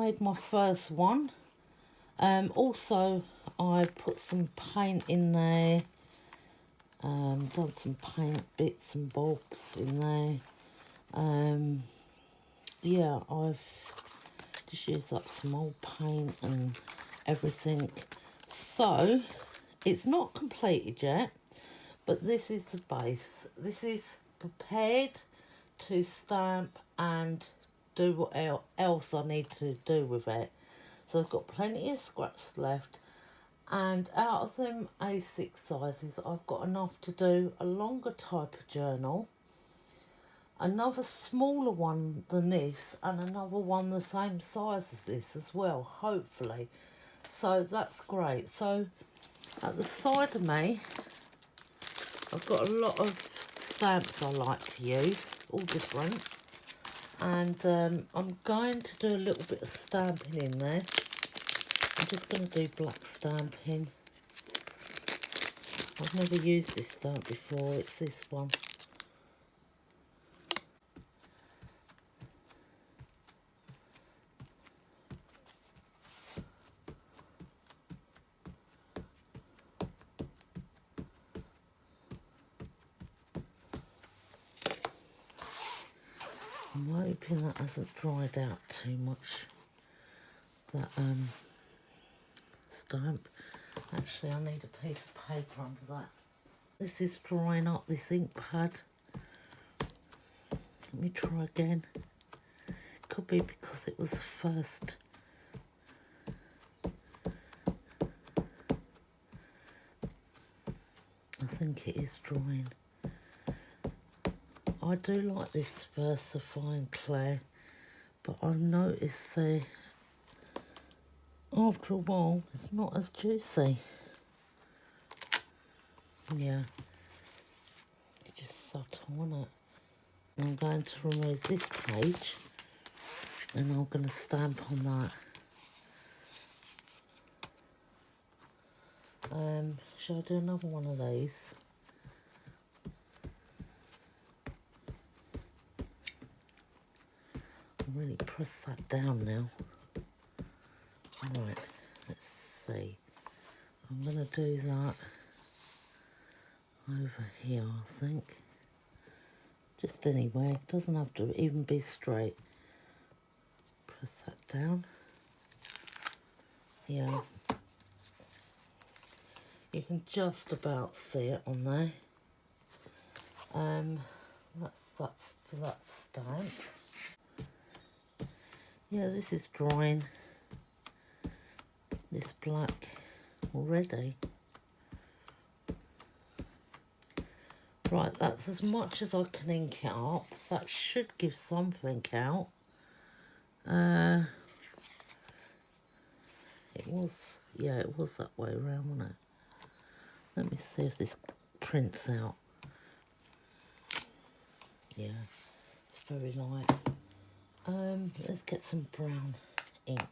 made my first one. Also, I put some paint in there. Done some paint bits and bobs in there. Yeah, I've just used up some old paint and everything. So, it's not completed yet, but this is the base. This is prepared to stamp and do what else I need to do with it. So I've got plenty of scraps left, and out of them A6 sizes, I've got enough to do a longer type of journal, another smaller one than this, and another one the same size as this as well, hopefully. So that's great. So at the side of me, I've got a lot of stamps I like to use, all different. And I'm going to do a little bit of stamping in there. I'm just going to do black stamping. I've never used this stamp before, it's this one. I'm hoping that hasn't dried out too much, that stamp. Actually, I need a piece of paper under that. This is drying up, this ink pad. Let me try again. Could be because it was the first. I think it is drying. I do like this VersaFine clay, but I've noticed after a while it's not as juicy. Yeah, it's just subtle, isn't it? I'm going to remove this page and I'm going to stamp on that. Shall I do another one of these? I'll really press that down now. Right, let's see. I'm going to do that over here, I think. Just anywhere, it doesn't have to even be straight. Press that down. Yeah. You can just about see it on there. That's that for that stamp. Yeah, this is drying. This black already. Right, that's as much as I can ink it up. That should give something out. It was that way around, wasn't it? Let me see if this prints out. Yeah, it's very light. Let's get some brown ink.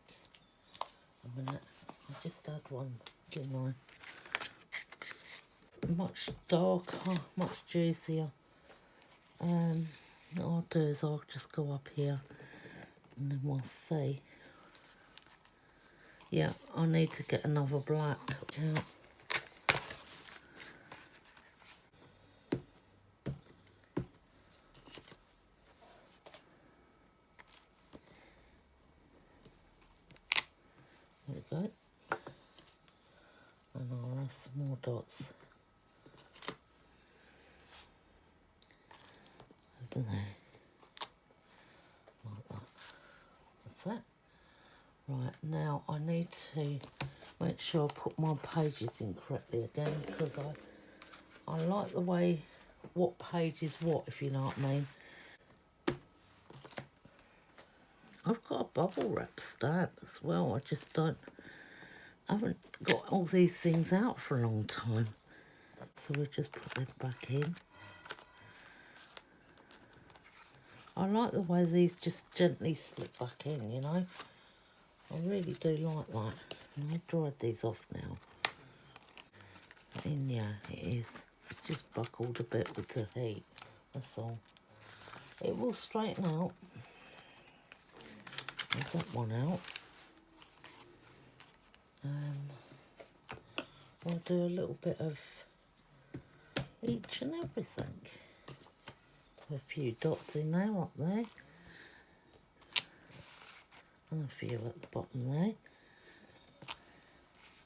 A minute. I just had one, didn't I? It's much darker, much juicier. What I'll do is I'll just go up here and then we'll see. Yeah, I need to get another black out. There we go. And I'll have some more dots over there. Like that. That's it. Right, now I need to make sure I put my pages in correctly again, because I like the way what page is what, if you know what I mean. I've got a bubble wrap stamp as well. I haven't got all these things out for a long time. So we'll just put them back in. I like the way these just gently slip back in, you know. I really do like that. And I've dried these off now. And yeah, it is. It's just buckled a bit with the heat. That's all. It will straighten out. There's that one out. I'll do a little bit of each and everything. A few dots in there, up there. And a few at the bottom there.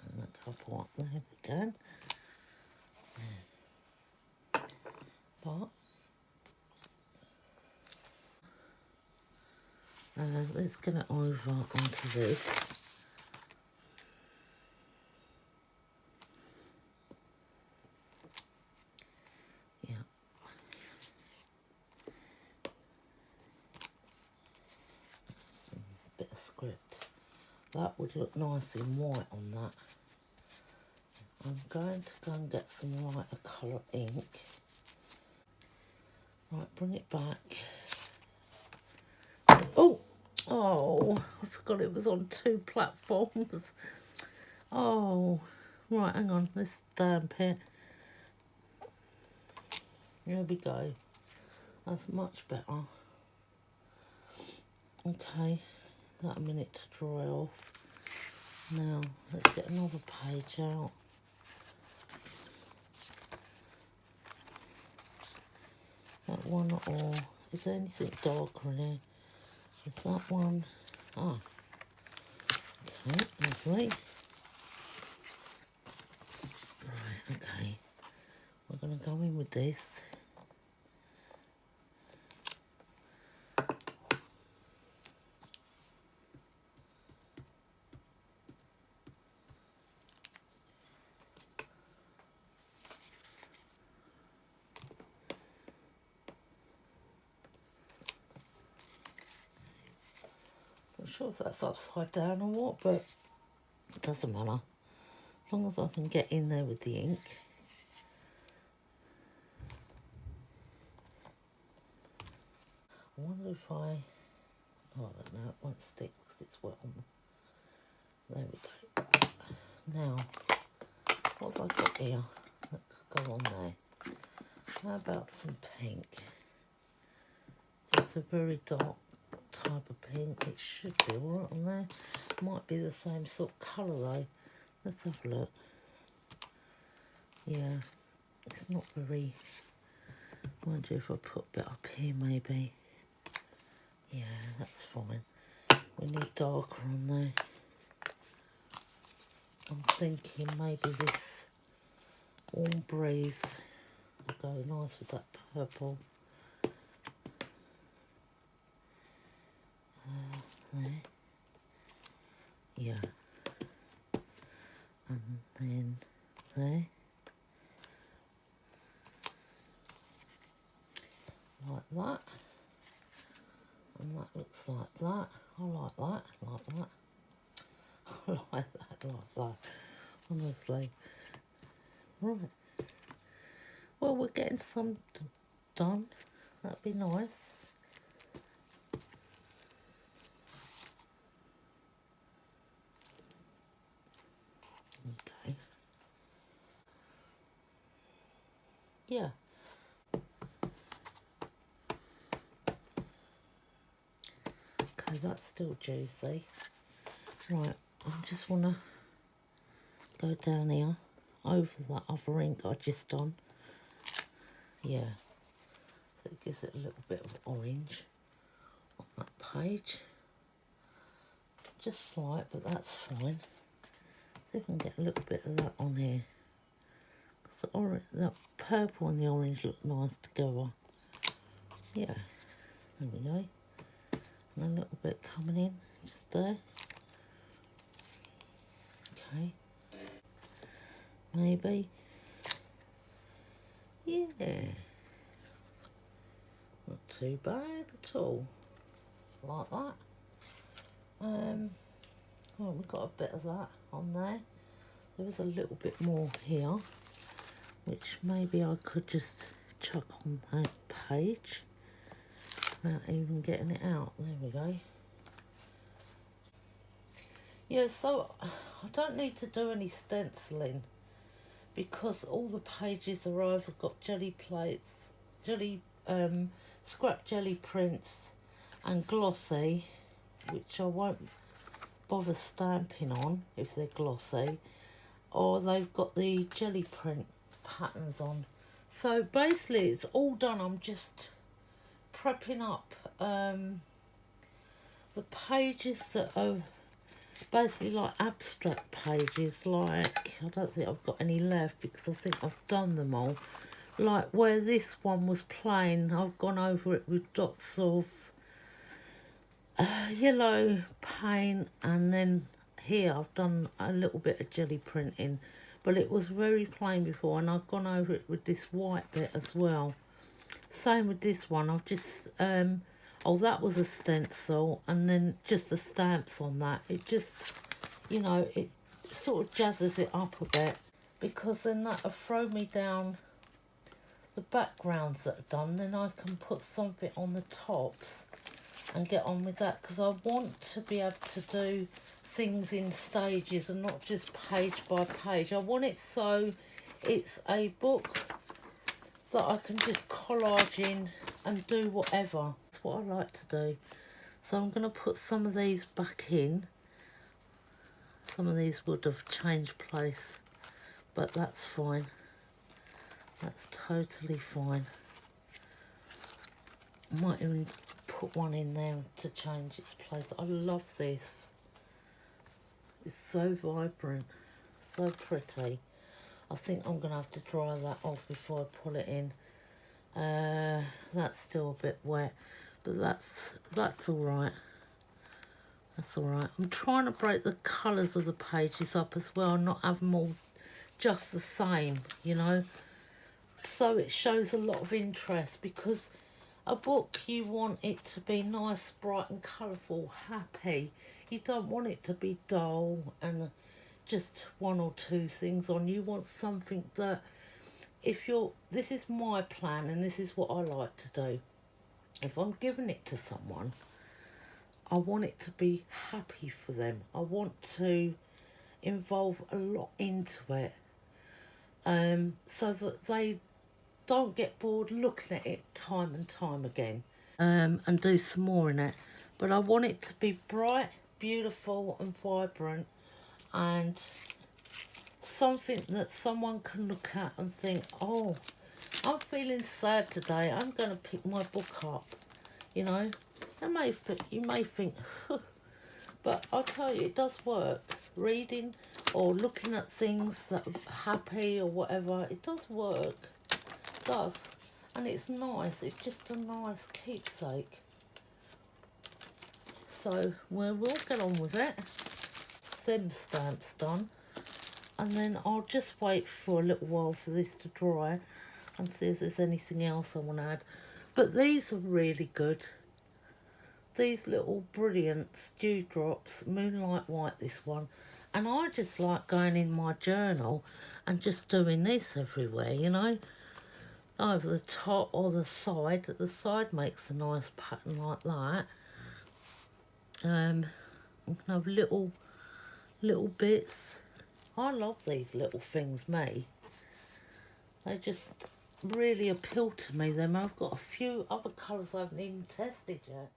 And a couple up there again. But let's get it over onto this. Yeah. Bit of script. That would look nice in white on that. I'm going to go and get some lighter colour ink. Right, bring it back. Oh, I forgot it was on 2 platforms. Oh, right, hang on, let's damp it. Here we go. That's much better. Okay, got a minute to dry off. Now, let's get another page out. That one, or is there anything darker in here? Is that one? Ah, okay, lovely. Right, okay. We're going to go in with this. Not sure if that's upside down or what, but it doesn't matter. As long as I can get in there with the ink. I wonder if oh, I don't know, it won't stick because it's wet on. There we go. Now, what have I got here that could go on there? How about some pink? It's a very dark type of pink. It should be alright on there. Might be the same sort of colour though. Let's have a look. Yeah, it's not very... I wonder if I put a bit up here maybe. Yeah, that's fine. We need darker on there. I'm thinking maybe this warm breeze will go nice with that purple. There. Yeah. And then there. Like that. And that looks like that. I like that, like that. I like that. Honestly. Right. Well, we're getting some done. That'd be nice. Okay. Yeah. Okay, that's still juicy. Right, I just want to go down here over that other ink I just done. Yeah, so it gives it a little bit of orange on that page. Just slight, but that's fine. See if I can get a little bit of that on here. Because the purple and the orange look nice together. Yeah, there we go. And a little bit coming in, just there. Okay. Maybe. Yeah. Not too bad at all. Like that. Well, we've got a bit of that on there. There is a little bit more here, which maybe I could just chuck on that page without even getting it out. There we go. Yeah, so I don't need to do any stenciling because all the pages are either got jelly plates, scrap jelly prints and glossy, which I won't bother stamping on if they're glossy, or they've got the jelly print patterns on. So basically it's all done. I'm just prepping up the pages that are basically like abstract pages. Like, I don't think I've got any left because I think I've done them all. Like where this one was plain, I've gone over it with dots of yellow paint, and then here I've done a little bit of jelly printing, but it was very plain before, and I've gone over it with this white bit as well. Same with this one. I've just oh, that was a stencil, and then just the stamps on that. It just, you know, it sort of jazzes it up a bit, because then that'll throw me down the backgrounds that are done. Then I can put something on the tops and get on with that, because I want to be able to do things in stages and not just page by page. I want it so it's a book that I can just collage in and do whatever. That's what I like to do. So I'm going to put some of these back in. Some of these would have changed place, but that's fine. That's totally fine. I might even put one in there to change its place. I love this. It's so vibrant, so pretty. I think I'm going to have to dry that off before I pull it in. That's still a bit wet, but that's all right. That's all right. I'm trying to break the colours of the pages up as well, and not have them all just the same, you know. So it shows a lot of interest, because a book, you want it to be nice, bright and colourful, happy. You don't want it to be dull and just one or two things on. You want something that, if you're, this is my plan and this is what I like to do. If I'm giving it to someone, I want it to be happy for them. I want to involve a lot into it, so that they don't get bored looking at it time and time again, and do some more in it. But I want it to be bright, beautiful and vibrant, and something that someone can look at and think, oh, I'm feeling sad today, I'm going to pick my book up, you know. You may think, but I'll tell you, it does work. Reading or looking at things that are happy or whatever, it does work. It does. And it's nice. It's just a nice keepsake. So we'll get on with it. Them stamps done. And then I'll just wait for a little while for this to dry and see if there's anything else I want to add. But these are really good. These little brilliant dewdrops, Moonlight White, this one. And I just like going in my journal and just doing this everywhere, you know. Either the top or the side. The side makes a nice pattern like that. You can have little bits. I love these little things, me. They just really appeal to me. Then I've got a few other colours I haven't even tested yet.